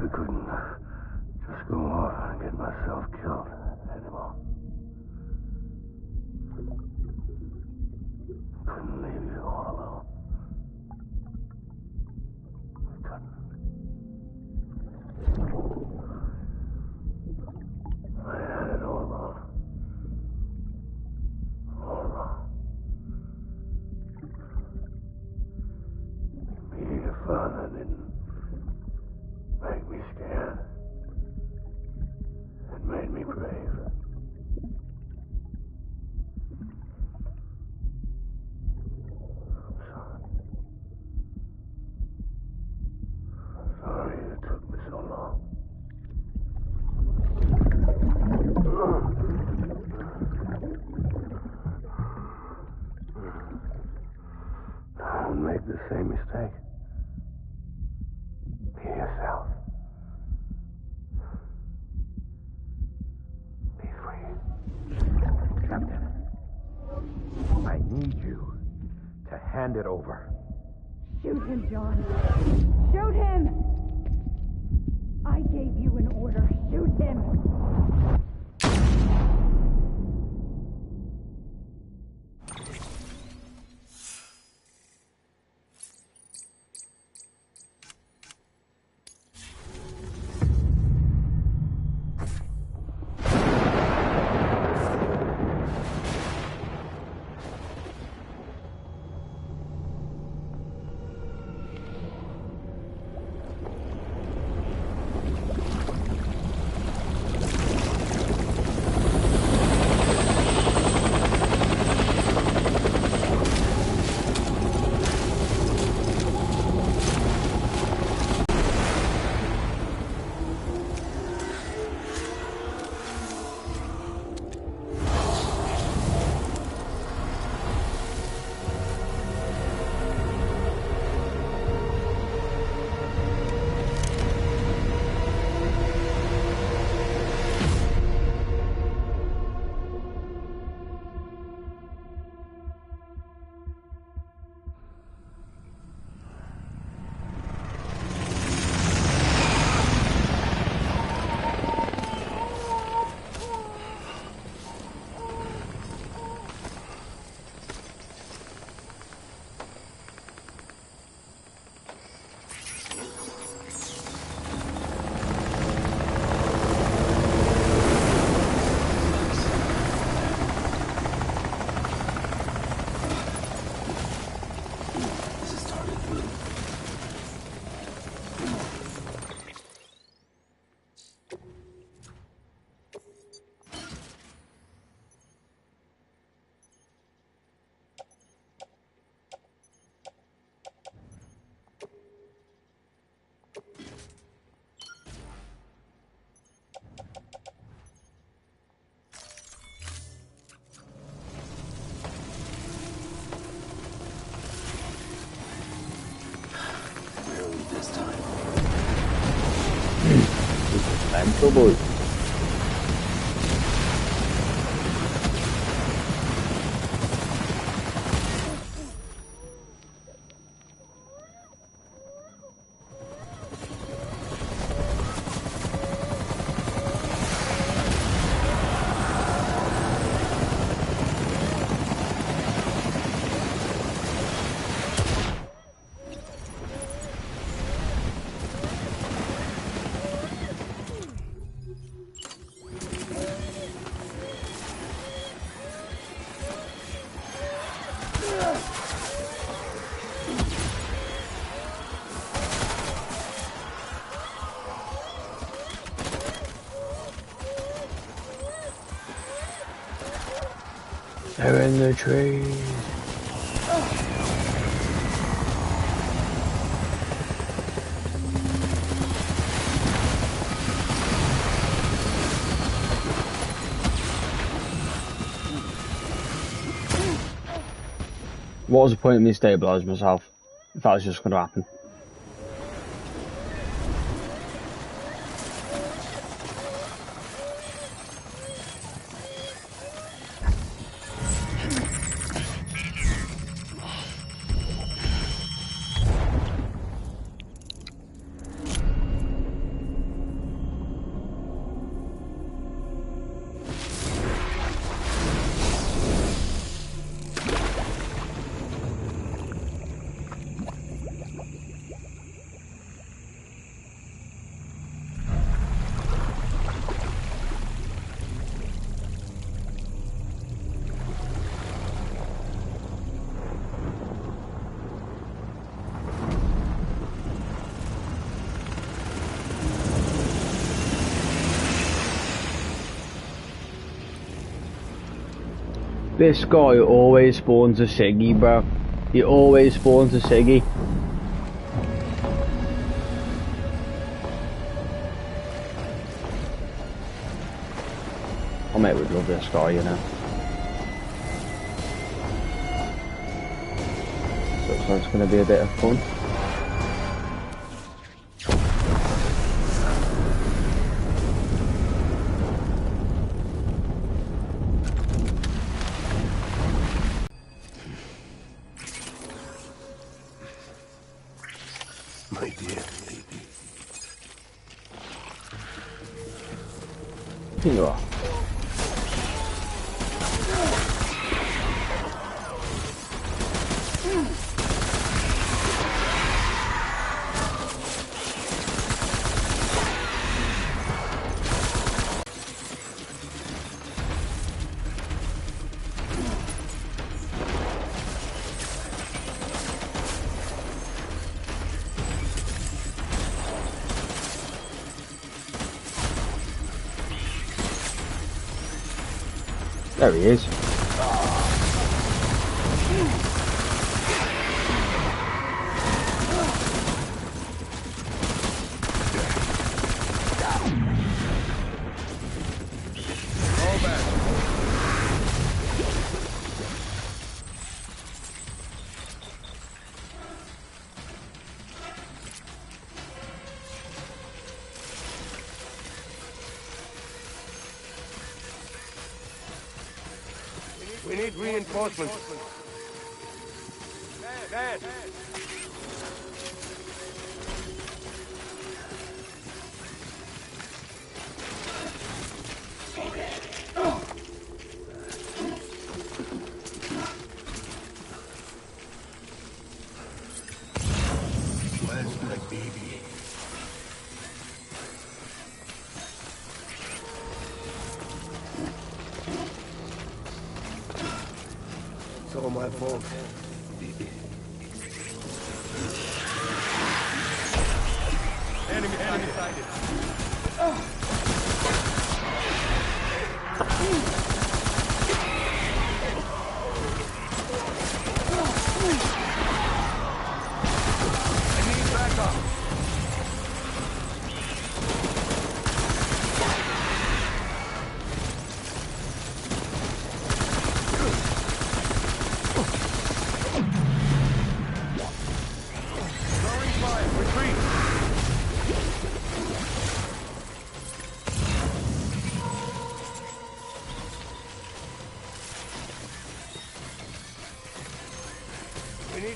I couldn't just go off and get myself killed anymore. Couldn't leave you all alone. I couldn't. I had it all wrong. All wrong. Being a father didn't make me scared. It made me brave. I'm sorry. I'm sorry it took me so long. Don't make the same mistake. Be yourself. Be free. Captain, I need you to hand it over. Shoot him, John. Shoot him! I gave you an order. Shoot him! Go boy. They're in the trees. What was the point of me stabilising myself if that was just going to happen? This guy always spawns a Siggy, bro. He always spawns a Siggy. I mate would love this guy, you know. So it's going to be a bit of fun. My dear baby. Here you are. There he is. We need reinforcements. Dad. Where's my baby? It's all my fault. Enemy sighted. I need backup.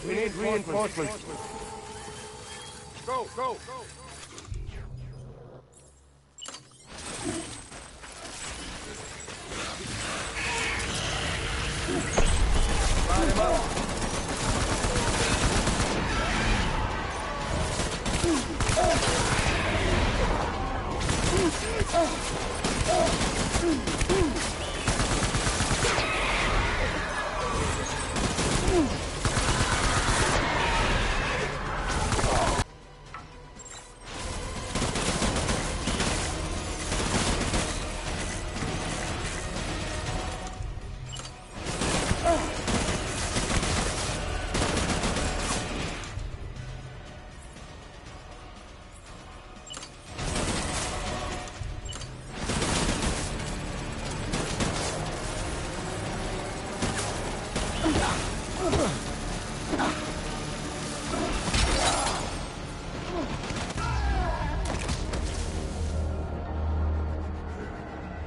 We need reinforcements. Go. Line him up.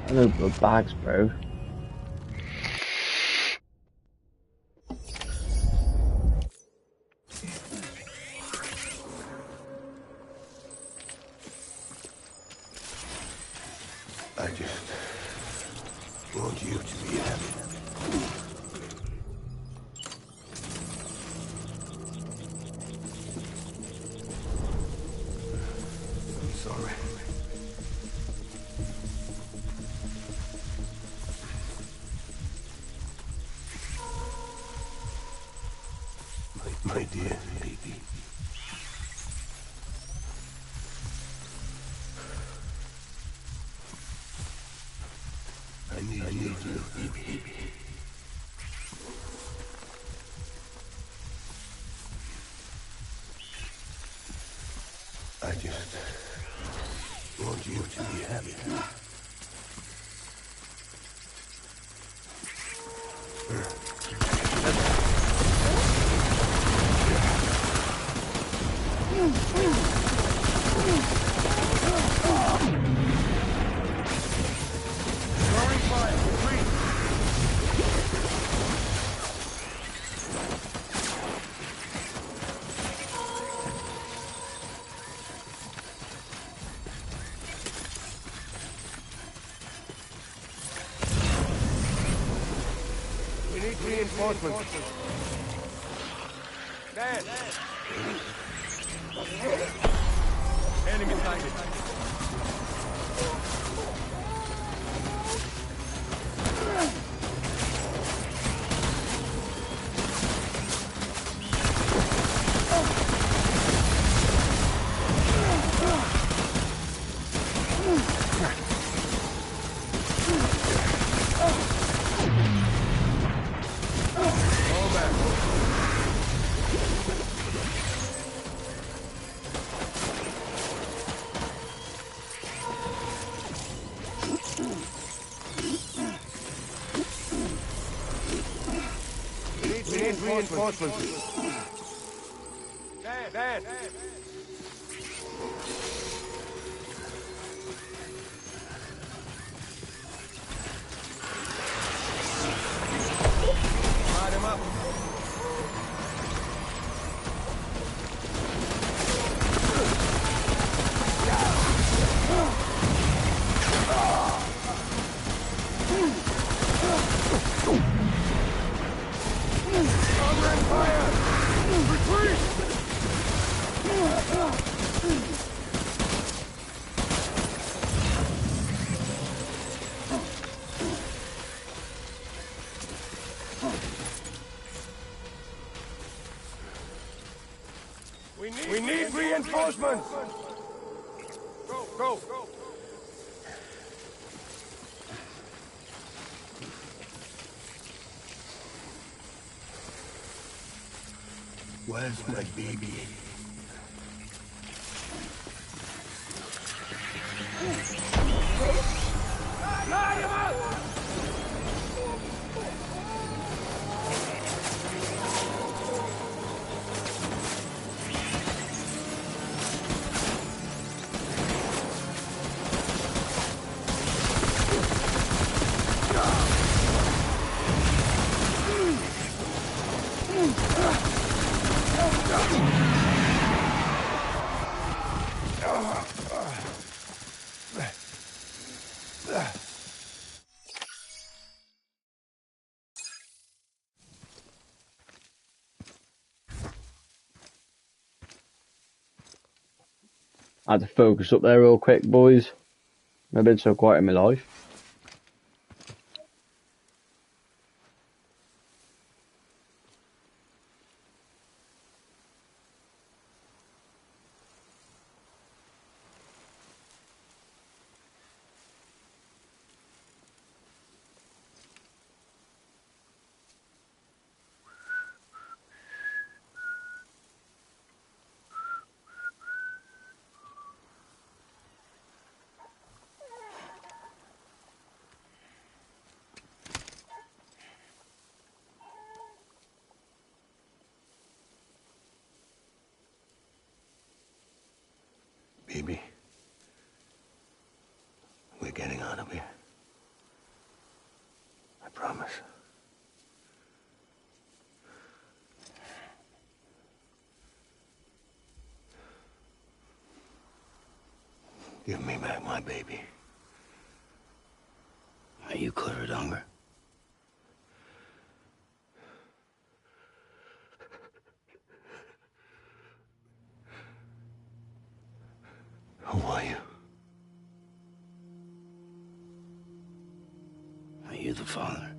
I know the bags, bro. I just want you to be happy. I'm sorry. My dear baby. I need you, baby. I just want you to be happy. We need reinforcements. Dad! Enemy sighted. Reinforcements. Dad! Light him up. We need reinforcements! Go! Where's my baby? Light him up! I had to focus up there real quick, boys. I've been so quiet in my life. Baby, we're getting out of here. I promise. Give me back my baby. Are you clear of hunger? Who are you? Are you the father?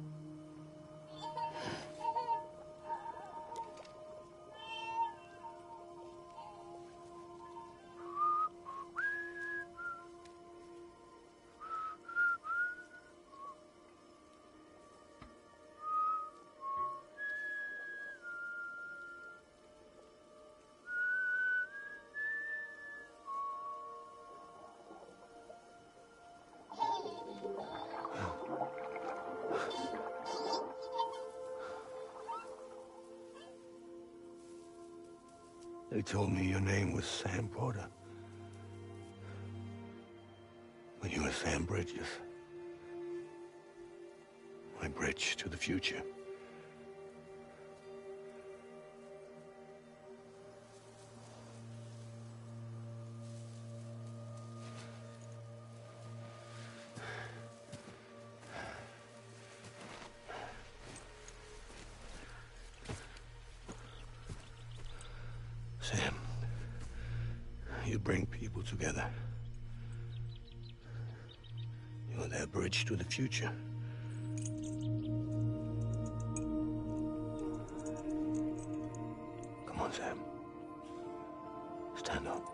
They told me your name was Sam Porter. But you were Sam Bridges. My bridge to the future. Sam, you bring people together. You're their bridge to the future. Come on, Sam. Stand up.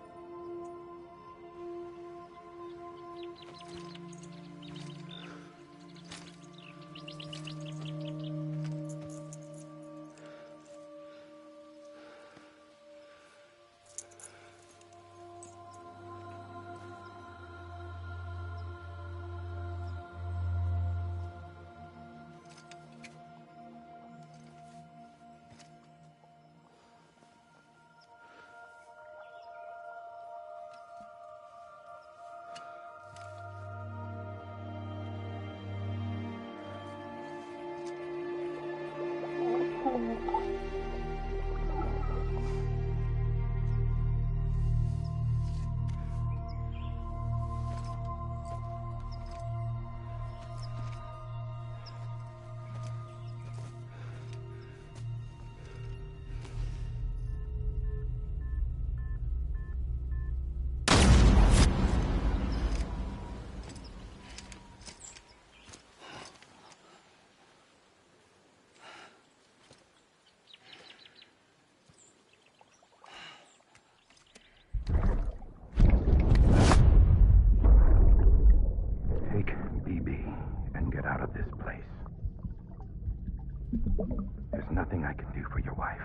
There's nothing I can do for your wife.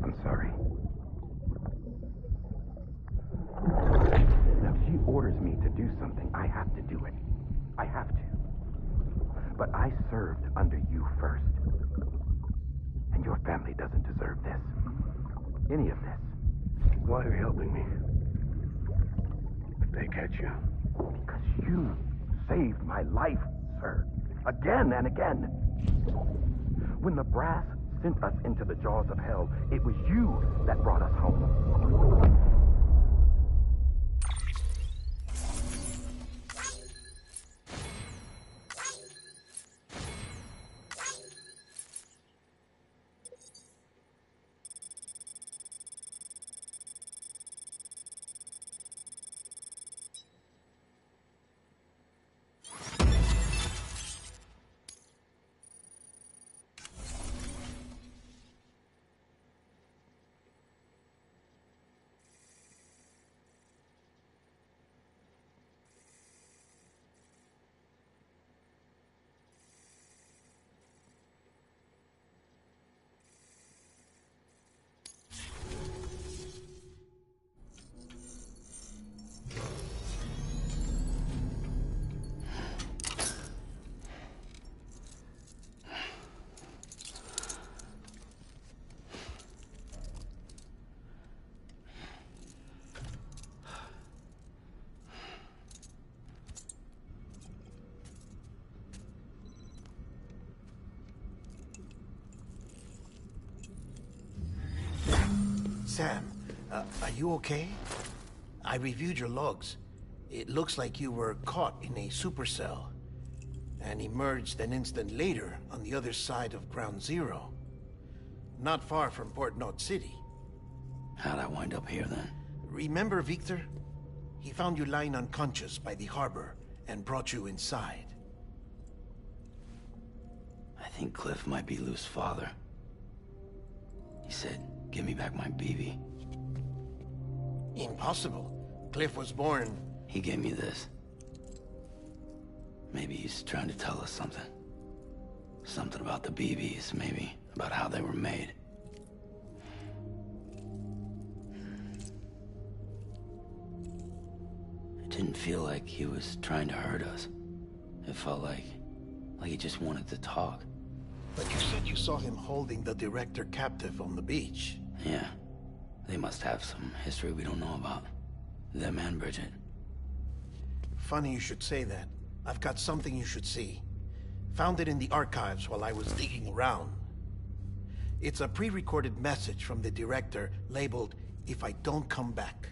I'm sorry. Now, if she orders me to do something, I have to do it. I have to. But I served under you first. And your family doesn't deserve this. Any of this. Why are you helping me? If they catch you. Because you saved my life, sir. Again and again. When the brass sent us into the jaws of hell, it was you that brought us home. Sam, are you okay? I reviewed your logs. It looks like you were caught in a supercell and emerged an instant later on the other side of Ground Zero. Not far from Port Knot City. How'd I wind up here then? Remember Victor? He found you lying unconscious by the harbor and brought you inside. I think Cliff might be Lou's father. He said, give me back my BB. Impossible. Cliff was born... He gave me this. Maybe he's trying to tell us something. Something about the BBs, maybe. About how they were made. It didn't feel like he was trying to hurt us. It felt like he just wanted to talk. But you said you saw him holding the director captive on the beach. Yeah. They must have some history we don't know about. Them and Bridget. Funny you should say that. I've got something you should see. Found it in the archives while I was digging around. It's a pre-recorded message from the director labeled, "If I Don't Come Back."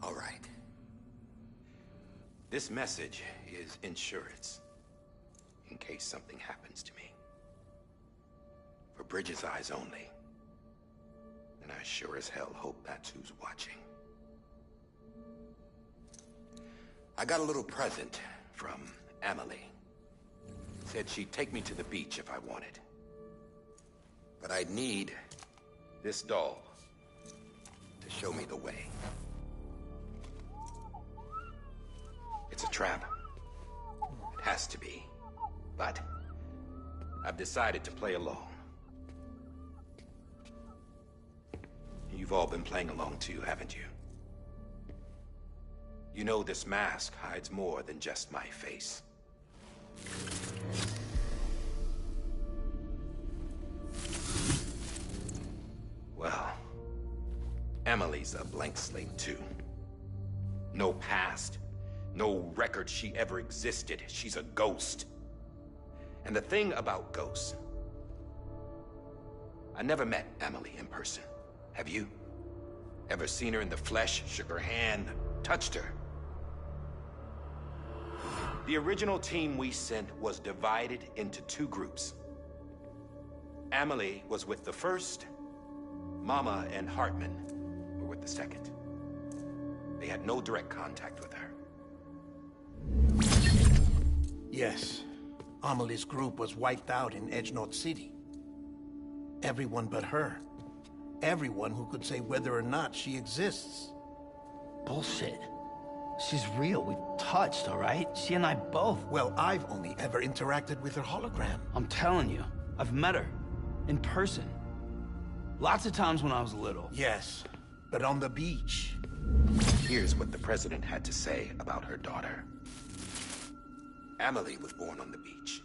All right. This message is insurance, in case something happens to me. For Bridget's eyes only. And I sure as hell hope that's who's watching. I got a little present from Emily. Said she'd take me to the beach if I wanted. But I'd need this doll to show me the way. It's a trap. It has to be. But I've decided to play along. You've all been playing along too, haven't you? You know this mask hides more than just my face. Well, Emily's a blank slate too. No past, no record she ever existed. She's a ghost. And the thing about ghosts, I never met Emily in person. Have you? Ever seen her in the flesh, shook her hand, touched her? The original team we sent was divided into two groups. Emily was with the first. Mama and Hartman were with the second. They had no direct contact with her. Yes. Amelie's group was wiped out in Edgenorth City. Everyone but her. Everyone who could say whether or not she exists. Bullshit. She's real. We've touched, all right? She and I both. Well, I've only ever interacted with her hologram. I'm telling you, I've met her. In person. Lots of times when I was little. Yes, but on the beach. Here's what the president had to say about her daughter. Emily was born on the beach.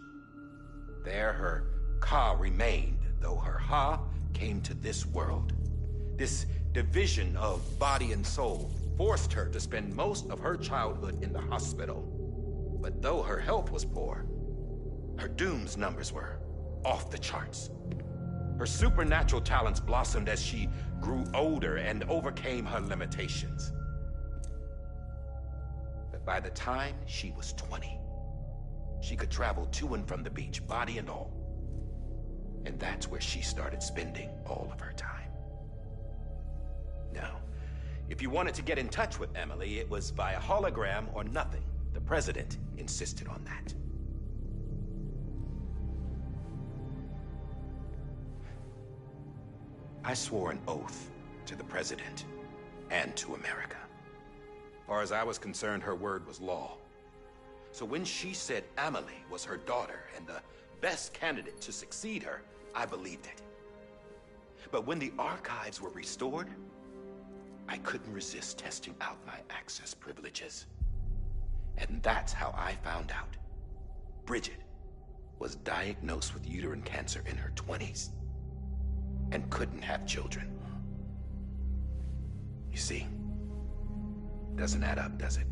There her Ka remained, though her Ha came to this world. This division of body and soul forced her to spend most of her childhood in the hospital. But though her health was poor, her Doom's numbers were off the charts. Her supernatural talents blossomed as she grew older and overcame her limitations. But by the time she was 20, she could travel to and from the beach, body and all. And that's where she started spending all of her time. Now, if you wanted to get in touch with Emily, it was via hologram or nothing. The president insisted on that. I swore an oath to the president and to America. As far as I was concerned, her word was law. So when she said Emily was her daughter and the best candidate to succeed her, I believed it. But when the archives were restored, I couldn't resist testing out my access privileges. And that's how I found out. Bridget was diagnosed with uterine cancer in her 20s and couldn't have children. You see, doesn't add up, does it?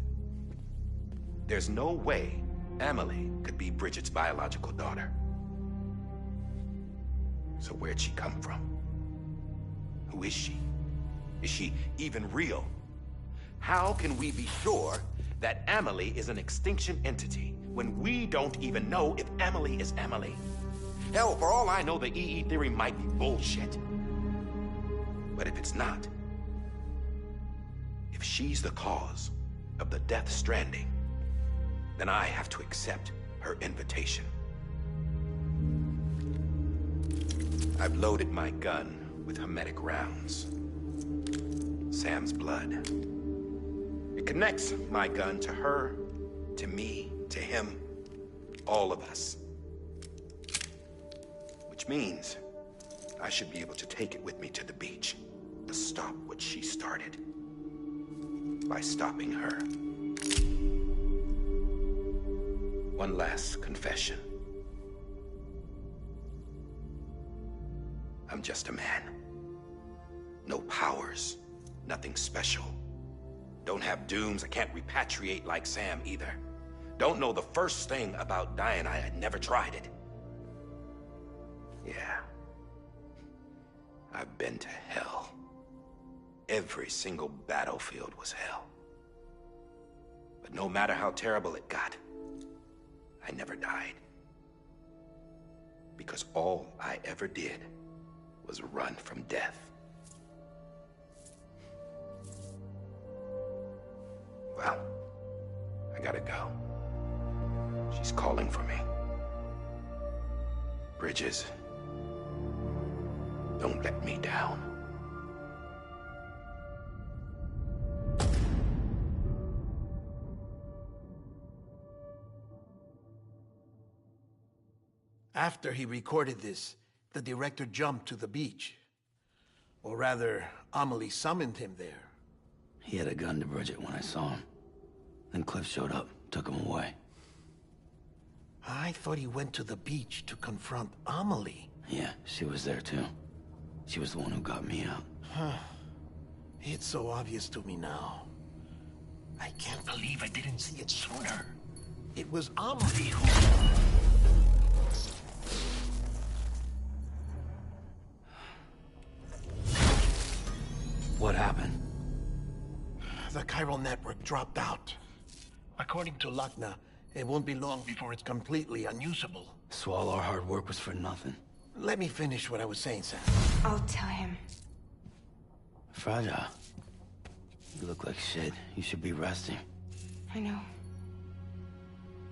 There's no way Emily could be Bridget's biological daughter. So where'd she come from? Who is she? Is she even real? How can we be sure that Emily is an extinction entity when we don't even know if Emily is Emily? Hell, for all I know, the EE theory might be bullshit. But if it's not, if she's the cause of the death stranding, then I have to accept her invitation. I've loaded my gun with hermetic rounds. Sam's blood. It connects my gun to her, to me, to him, all of us. Which means I should be able to take it with me to the beach. To stop what she started. By stopping her. One last confession. I'm just a man. No powers. Nothing special. Don't have dooms. I can't repatriate like Sam either. Don't know the first thing about dying. I had never tried it. Yeah. I've been to hell. Every single battlefield was hell. But no matter how terrible it got, I never died. Because all I ever did was run from death. Well, I gotta go. She's calling for me. Bridges, don't let me down. After he recorded this, the director jumped to the beach. Or rather, Amelie summoned him there. He had a gun to Bridget when I saw him. Then Cliff showed up, took him away. I thought he went to the beach to confront Amelie. Yeah, she was there too. She was the one who got me out. It's so obvious to me now. I can't believe I didn't see it sooner. It was Amelie who... What happened? The chiral network dropped out. According to Luckna, it won't be long before it's completely unusable. So all our hard work was for nothing. Let me finish what I was saying, Sam. I'll tell him. Fragile. You look like shit. You should be resting. I know.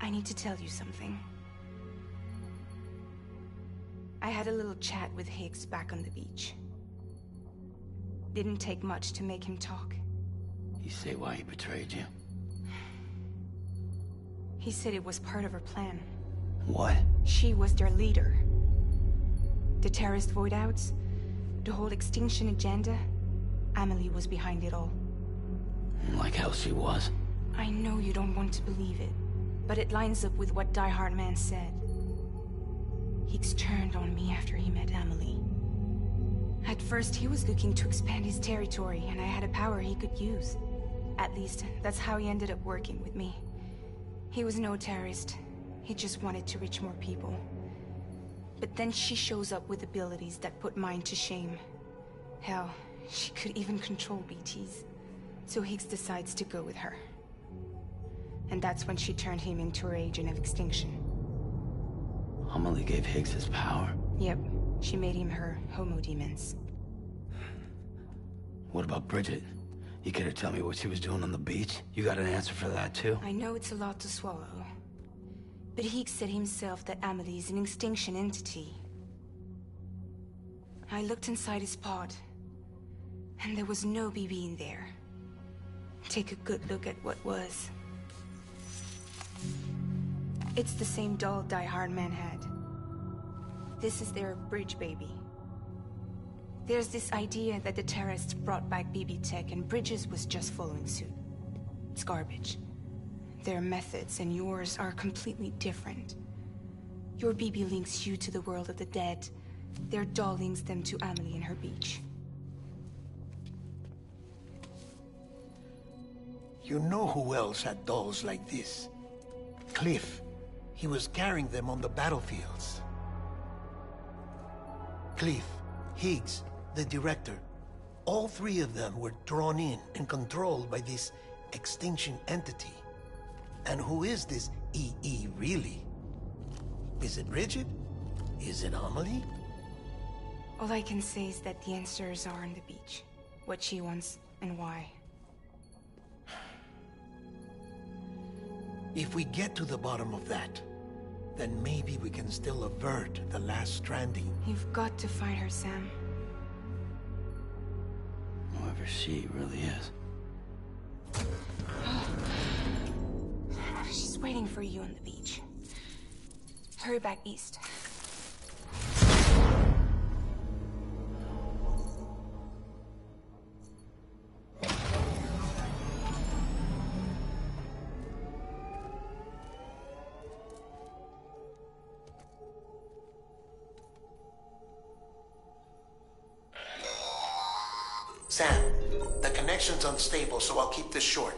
I need to tell you something. I had a little chat with Higgs back on the beach. Didn't take much to make him talk. You say why he betrayed you? He said it was part of her plan. What? She was their leader. The terrorist void outs, the whole extinction agenda, Amelie was behind it all. Like hell she was. I know you don't want to believe it, but it lines up with what Die Hard Man said. Higgs turned on me after he met Amelie. At first, he was looking to expand his territory, and I had a power he could use. At least, that's how he ended up working with me. He was no terrorist. He just wanted to reach more people. But then she shows up with abilities that put mine to shame. Hell, she could even control BTs. So Higgs decides to go with her. And that's when she turned him into her agent of extinction. Amelie gave Higgs his power? Yep. She made him her homo demons. What about Bridget? You care to tell me what she was doing on the beach? You got an answer for that too? I know it's a lot to swallow. But Higgs said himself that Amelie is an extinction entity. I looked inside his pod, and there was no BB in there. Take a good look at what was. It's the same doll Die Hard Man had. This is their bridge baby. There's this idea that the terrorists brought back BB tech and Bridges was just following suit. It's garbage. Their methods and yours are completely different. Your BB links you to the world of the dead. Their doll links them to Amelie and her beach. You know who else had dolls like this? Cliff. He was carrying them on the battlefields. Cliff, Higgs, the director, all three of them were drawn in and controlled by this extinction entity. And who is this EE really? Is it Bridget? Is it Amelie? All I can say is that the answers are on the beach. What she wants and why. If we get to the bottom of that, then maybe we can still avert the last stranding. You've got to find her, Sam. Whoever she really is. She's waiting for you on the beach. beach. 'Hurry back east. Sam, the connection's unstable, so I'll keep this short.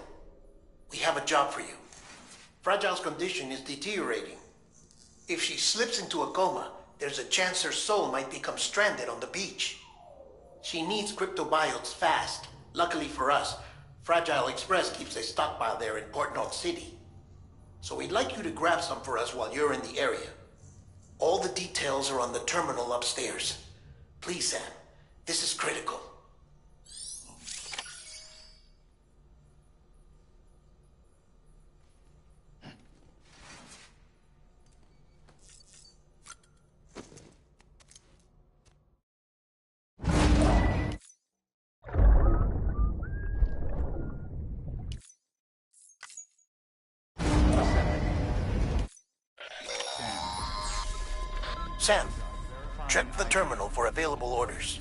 We have a job for you. Fragile's condition is deteriorating. If she slips into a coma, there's a chance her soul might become stranded on the beach. She needs cryptobiotes fast. Luckily for us, Fragile Express keeps a stockpile there in Port North City. So we'd like you to grab some for us while you're in the area. All the details are on the terminal upstairs. Please, Sam, this is critical. Sam, check the terminal for available orders.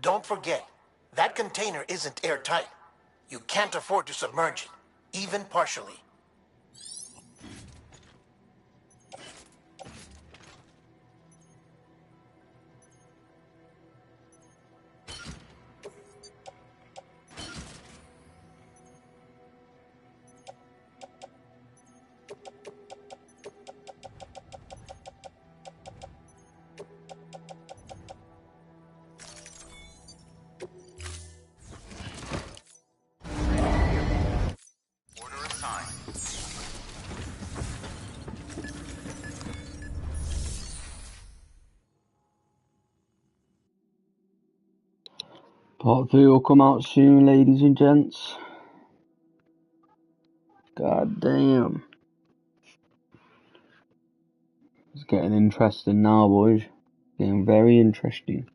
Don't forget, that container isn't airtight. You can't afford to submerge it, even partially. Part 3 will come out soon, ladies and gents. God damn. It's getting interesting now, boys. Getting very interesting.